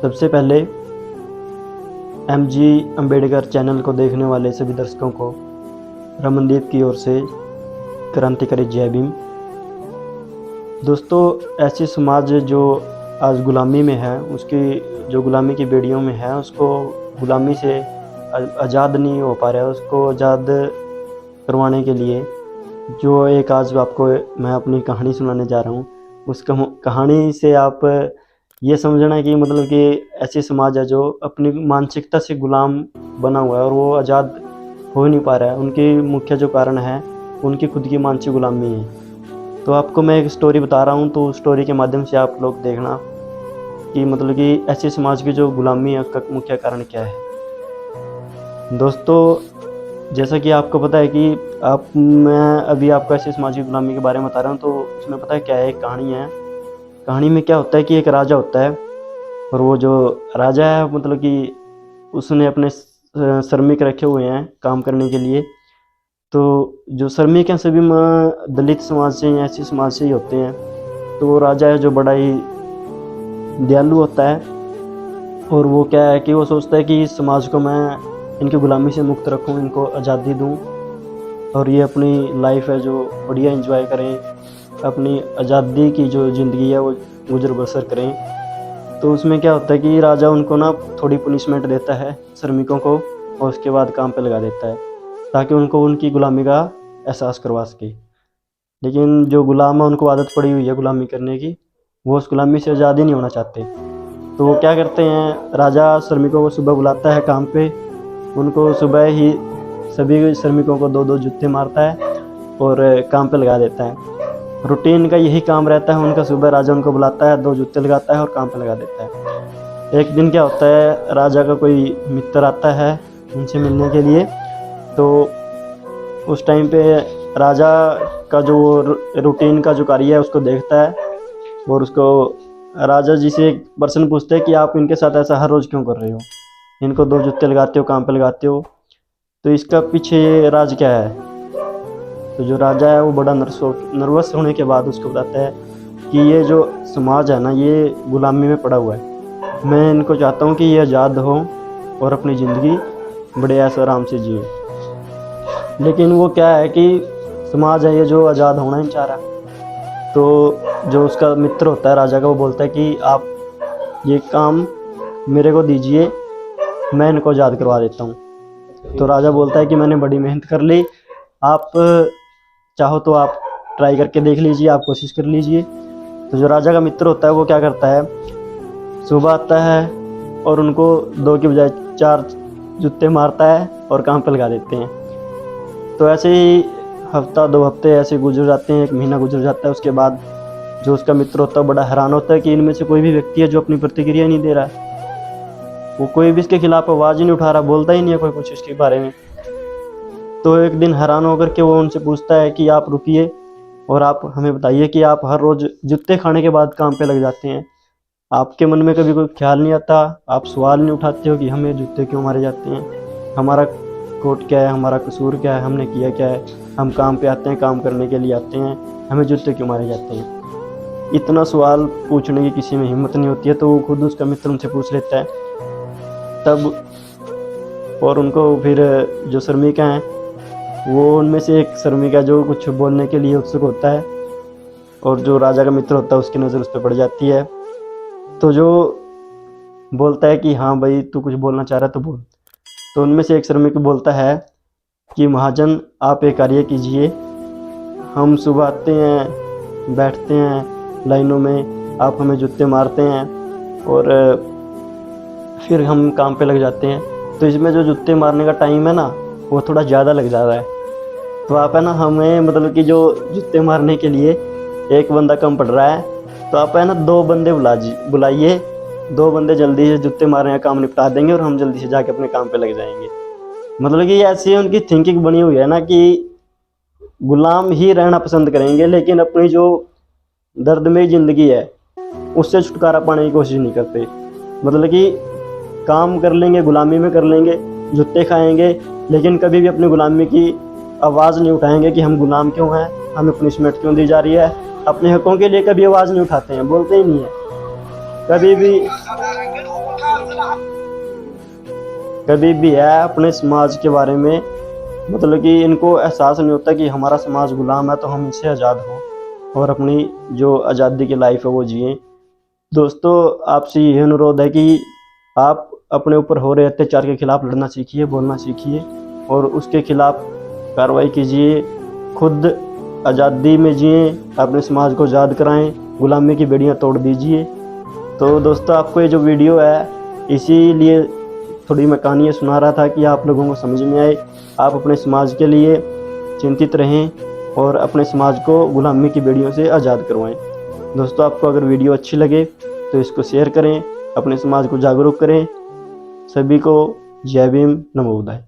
सबसे पहले MG Ambedkar channel को देखने वाले सभी दर्शकों को रमनदीप की ओर से क्रांतिकारी जय भीम। दोस्तों, ऐसी समाज जो आज गुलामी में है, उसकी जो गुलामी की बेड़ियों में है, उसको गुलामी से आज़ाद नहीं हो पा रहा है, उसको आज़ाद करवाने के लिए जो एक आज आपको मैं अपनी कहानी सुनाने जा रहा हूँ, उस कहानी से आप ये समझना कि मतलब कि ऐसी समाज है जो अपनी मानसिकता से गुलाम बना हुआ है और वो आज़ाद हो नहीं पा रहा है। उनकी मुख्य जो कारण है उनकी खुद की मानसिक गुलामी है। तो आपको मैं एक स्टोरी बता रहा हूँ, तो उस स्टोरी के माध्यम से आप लोग देखना कि मतलब कि ऐसी समाज की जो गुलामी है उसका मुख्य कारण क्या है। दोस्तों, जैसा कि आपको पता है कि मैं अभी आपको ऐसी समाज की गुलामी के बारे में बता रहा हूँ, तो उसमें पता है क्या है, एक कहानी है। कहानी में क्या होता है कि एक राजा होता है और वो जो राजा है मतलब कि उसने अपने श्रमिक रखे हुए हैं काम करने के लिए। तो जो श्रमिक हैं सभी दलित समाज से या ऐसी समाज से ही होते हैं। तो वो राजा है जो बड़ा ही दयालु होता है और वो क्या है कि वो सोचता है कि इस समाज को मैं इनकी गुलामी से मुक्त रखूं, इनको आज़ादी दूं और ये अपनी लाइफ है जो बढ़िया एंजॉय करें, अपनी आज़ादी की जो ज़िंदगी है वो गुजर बसर करें। तो उसमें क्या होता है कि राजा उनको ना थोड़ी पनिशमेंट देता है श्रमिकों को और उसके बाद काम पे लगा देता है ताकि उनको उनकी गुलामी का एहसास करवा सके। लेकिन जो गुलाम है उनको आदत पड़ी हुई है गुलामी करने की, वो उस गुलामी से आज़ाद ही नहीं होना चाहते। तो वो क्या करते हैं, राजा श्रमिकों को सुबह बुलाता है काम पे, उनको सुबह ही सभी श्रमिकों को 2-2 जूते मारता है और काम पे लगा देता है। रूटीन का यही काम रहता है उनका। सुबह राजा उनको बुलाता है, 2 जूते लगाता है और काम पे लगा देता है। एक दिन क्या होता है, राजा का कोई मित्र आता है उनसे मिलने के लिए। तो उस टाइम पे राजा का जो रूटीन का जो कार्य है उसको देखता है और उसको राजा जी से एक प्रश्न पूछते हैं कि आप इनके साथ ऐसा हर रोज़ क्यों कर रहे हो, इनको 2 जूते लगाते हो, काम पे लगाते हो, तो इसका पीछे राज क्या है। तो जो राजा है वो बड़ा नर्वस होने के बाद उसको बताता है कि ये जो समाज है ना, ये गुलामी में पड़ा हुआ है। मैं इनको चाहता हूँ कि ये आज़ाद हो और अपनी ज़िंदगी बड़े ऐसे आराम से जिए। लेकिन वो क्या है कि समाज है ये जो आज़ाद होना नहीं चाह रहा। तो जो उसका मित्र होता है राजा का, वो बोलता है कि आप ये काम मेरे को दीजिए, मैं इनको आज़ाद करवा देता हूँ। तो राजा बोलता है कि मैंने बड़ी मेहनत कर ली, आप चाहो तो आप ट्राई करके देख लीजिए, आप कोशिश कर लीजिए। तो जो राजा का मित्र होता है वो क्या करता है, सुबह आता है और उनको 2 की बजाय 4 जूते मारता है और काम पर लगा देते हैं। तो ऐसे ही हफ्ता 2 हफ्ते ऐसे गुजर जाते हैं, 1 महीना गुजर जाता है। उसके बाद जो उसका मित्र होता है बड़ा हैरान होता है कि इनमें से कोई भी व्यक्ति है जो अपनी प्रतिक्रिया नहीं दे रहा है, वो कोई भी इसके खिलाफ आवाज़ ही नहीं उठा रहा, बोलता ही नहीं है कोई कुछ इसके बारे में। तो एक दिन हैरान होकर के वो उनसे पूछता है कि आप रुकिए और आप हमें बताइए कि आप हर रोज़ जूते खाने के बाद काम पे लग जाते हैं, आपके मन में कभी कोई ख्याल नहीं आता, आप सवाल नहीं उठाते हो कि हमें जूते क्यों मारे जाते हैं, हमारा कोट क्या है, हमारा कसूर क्या है, हमने किया क्या है, हम काम पे आते हैं, काम करने के लिए आते हैं, हमें जूते क्यों मारे जाते हैं। इतना सवाल पूछने की किसी में हिम्मत नहीं होती है। तो वो खुद उसका मित्र उनसे पूछ लेता है तब। और उनको फिर जो श्रमिक हैं, वो उनमें से एक श्रमिक है जो कुछ बोलने के लिए उत्सुक होता है और जो राजा का मित्र होता है उसकी नज़र उस पर पड़ जाती है। तो जो बोलता है कि हाँ भाई, तू कुछ बोलना चाह रहा है तो बोल। तो उनमें से एक श्रमिक बोलता है कि महाजन, आप एक कार्य कीजिए, हम सुबह आते हैं, बैठते हैं लाइनों में, आप हमें जूते मारते हैं और फिर हम काम पे लग जाते हैं। तो इसमें जो जूते मारने का टाइम है ना, वो थोड़ा ज़्यादा लग जा रहा है। तो आप है ना हमें मतलब कि जो जूते मारने के लिए एक बंदा कम पड़ रहा है, तो आप है ना 2 बंदे बुलाइए, 2 बंदे जल्दी से जूते मारने का काम निपटा देंगे और हम जल्दी से जाके अपने काम पे लग जाएंगे। मतलब कि ऐसी उनकी थिंकिंग बनी हुई है ना कि गुलाम ही रहना पसंद करेंगे, लेकिन अपनी जो दर्दमय ज़िंदगी है उससे छुटकारा पाने की कोशिश नहीं करते। मतलब कि काम कर लेंगे, गुलामी में कर लेंगे, जूते खाएंगे, लेकिन कभी भी अपनी गुलामी की आवाज़ नहीं उठाएंगे कि हम गुलाम क्यों हैं, हमें पनिशमेंट क्यों दी जा रही है। अपने हकों के लिए कभी आवाज़ नहीं उठाते हैं, बोलते ही नहीं है। कभी भी है अपने समाज के बारे में, मतलब कि इनको एहसास नहीं होता कि हमारा समाज गुलाम है तो हम इससे आज़ाद हों और अपनी जो आज़ादी की लाइफ है वो जिएं। दोस्तों, आपसे ये अनुरोध है कि आप अपने ऊपर हो रहे अत्याचार के खिलाफ लड़ना सीखिए, बोलना सीखिए और उसके खिलाफ कार्रवाई कीजिए। खुद आज़ादी में जिएं, अपने समाज को आज़ाद कराएं, गुलामी की बेड़ियां तोड़ दीजिए। तो दोस्तों, आपको ये जो वीडियो है इसीलिए थोड़ी मैं कहानियाँ सुना रहा था कि आप लोगों को समझ में आए, आप अपने समाज के लिए चिंतित रहें और अपने समाज को गुलामी की बेड़ियों से आज़ाद करवाएं। दोस्तों, आपको अगर वीडियो अच्छी लगे तो इसको शेयर करें, अपने समाज को जागरूक करें। सभी को जय भीम, नमो बुद्धाय।